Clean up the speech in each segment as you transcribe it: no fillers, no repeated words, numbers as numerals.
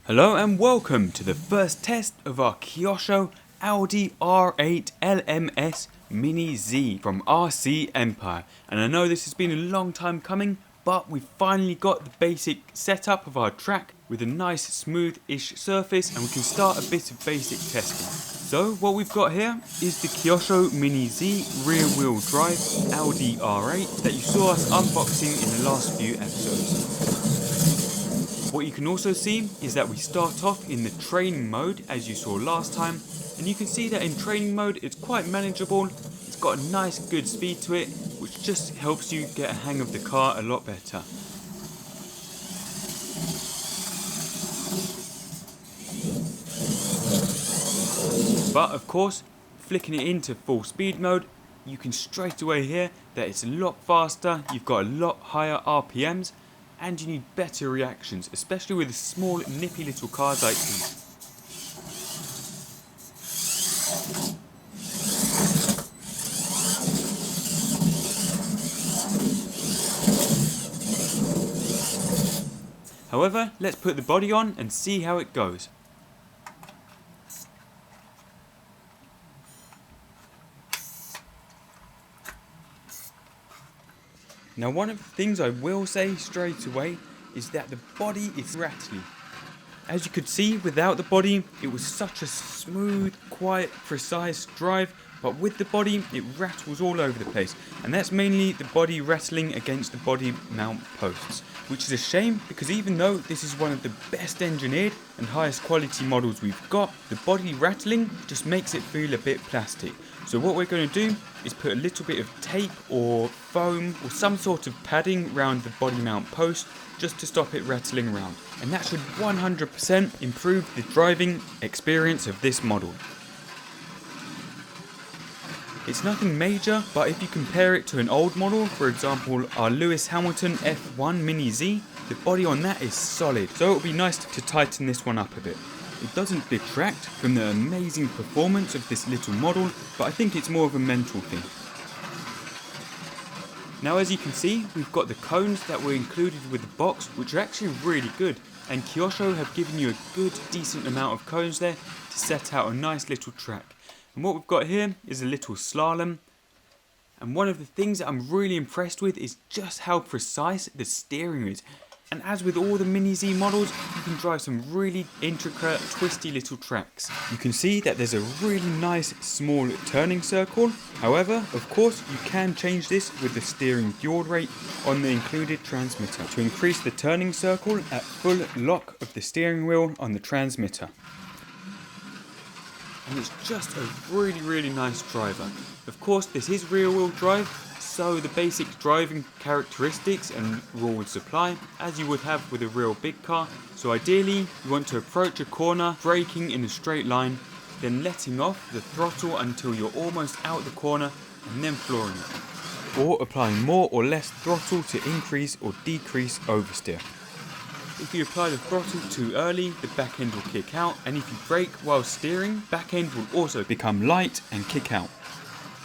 Hello and welcome to the first test of our Kyosho Audi R8 LMS Mini Z from RC Empire. And I know this has been a long time coming, but we finally got the basic setup of our track with a nice smooth-ish surface, and we can start a bit of basic testing. So what we've got here is the Kyosho Mini Z rear wheel drive Audi R8 that you saw us unboxing in the last few episodes. What you can also see is that we start off in the training mode as you saw last time, and you can see that in training mode it's quite manageable. It's got a nice good speed to it, which just helps you get a hang of the car a lot better. But of course, flicking it into full speed mode, you can straight away hear that it's a lot faster, you've got a lot higher RPMs, and you need better reactions, especially with small nippy little cars like these. However, let's put the body on and see how it goes. Now, one of the things I will say straight away is that the body is rattly. As you could see, without the body, it was such a smooth, quiet, precise drive, but with the body, it rattles all over the place. And that's mainly the body rattling against the body mount posts, which is a shame because even though this is one of the best engineered and highest quality models we've got, the body rattling just makes it feel a bit plastic. So what we're going to do is put a little bit of tape or foam or some sort of padding around the body mount post just to stop it rattling around. And that should 100% improve the driving experience of this model. It's nothing major, but if you compare it to an old model, for example our Lewis Hamilton F1 Mini Z, the body on that is solid, so it would be nice to tighten this one up a bit. It doesn't detract from the amazing performance of this little model, but I think it's more of a mental thing. Now, as you can see, we've got the cones that were included with the box, which are actually really good, and Kyosho have given you a good, decent amount of cones there to set out a nice little track. And what we've got here is a little slalom, and one of the things that I'm really impressed with is just how precise the steering is. And as with all the Mini Z models, you can drive some really intricate, twisty little tracks. You can see that there's a really nice small turning circle. However, of course, you can change this with the steering yaw rate on the included transmitter to increase the turning circle at full lock of the steering wheel on the transmitter. And it's just a really nice driver. Of course, this is rear wheel drive, so the basic driving characteristics and rules apply as you would have with a real big car. So ideally you want to approach a corner, braking in a straight line, then letting off the throttle until you're almost out the corner and then flooring it. Or applying more or less throttle to increase or decrease oversteer. If you apply the throttle too early, the back end will kick out, and if you brake while steering, back end will also become light and kick out.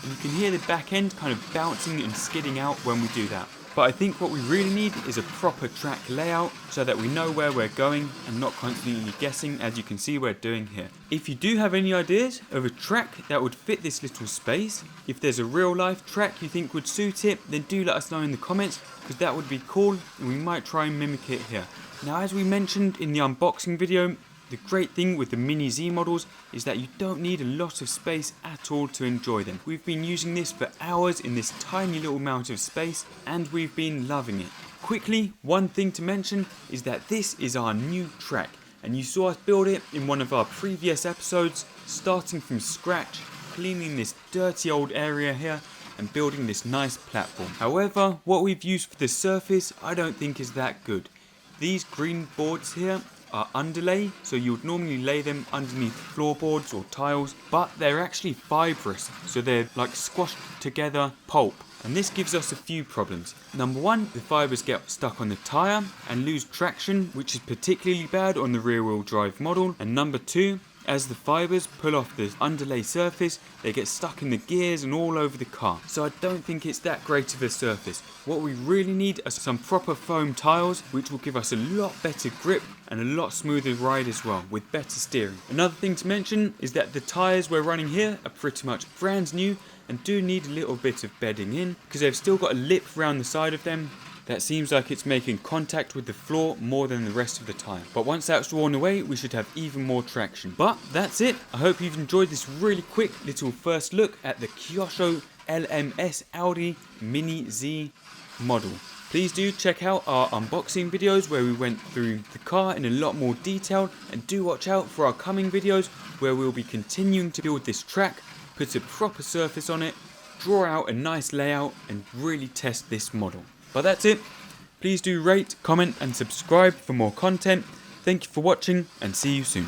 And you can hear the back end kind of bouncing and skidding out when we do that. But I think what we really need is a proper track layout so that we know where we're going and not constantly guessing, as you can see we're doing here. If you do have any ideas of a track that would fit this little space, if there's a real life track you think would suit it, then do let us know in the comments, because that would be cool and we might try and mimic it here. Now, as we mentioned in the unboxing video, the great thing with the Mini Z models is that you don't need a lot of space at all to enjoy them. We've been using this for hours in this tiny little amount of space, and we've been loving it. Quickly, one thing to mention is that this is our new track, and you saw us build it in one of our previous episodes, starting from scratch, cleaning this dirty old area here and building this nice platform. However, what we've used for the surface I don't think is that good. These green boards here are underlay, so you would normally lay them underneath floorboards or tiles, but they're actually fibrous, so they're like squashed together pulp, and this gives us a few problems. Number one, the fibres get stuck on the tyre and lose traction, which is particularly bad on the rear wheel drive model, and number two, As the fibres pull off the underlay surface, they get stuck in the gears and all over the car. So I don't think it's that great of a surface. What we really need are some proper foam tiles, which will give us a lot better grip and a lot smoother ride as well, with better steering. Another thing to mention is that the tyres we're running here are pretty much brand new and do need a little bit of bedding in, because they've still got a lip around the side of them that seems like it's making contact with the floor more than the rest of the tyre. But once that's worn away, we should have even more traction. But that's it. I hope you've enjoyed this really quick little first look at the Kyosho LMS Audi Mini Z model. Please do check out our unboxing videos where we went through the car in a lot more detail, and do watch out for our coming videos where we'll be continuing to build this track, put a proper surface on it, draw out a nice layout and really test this model. But that's it. Please do rate, comment and subscribe for more content. Thank you for watching and see you soon.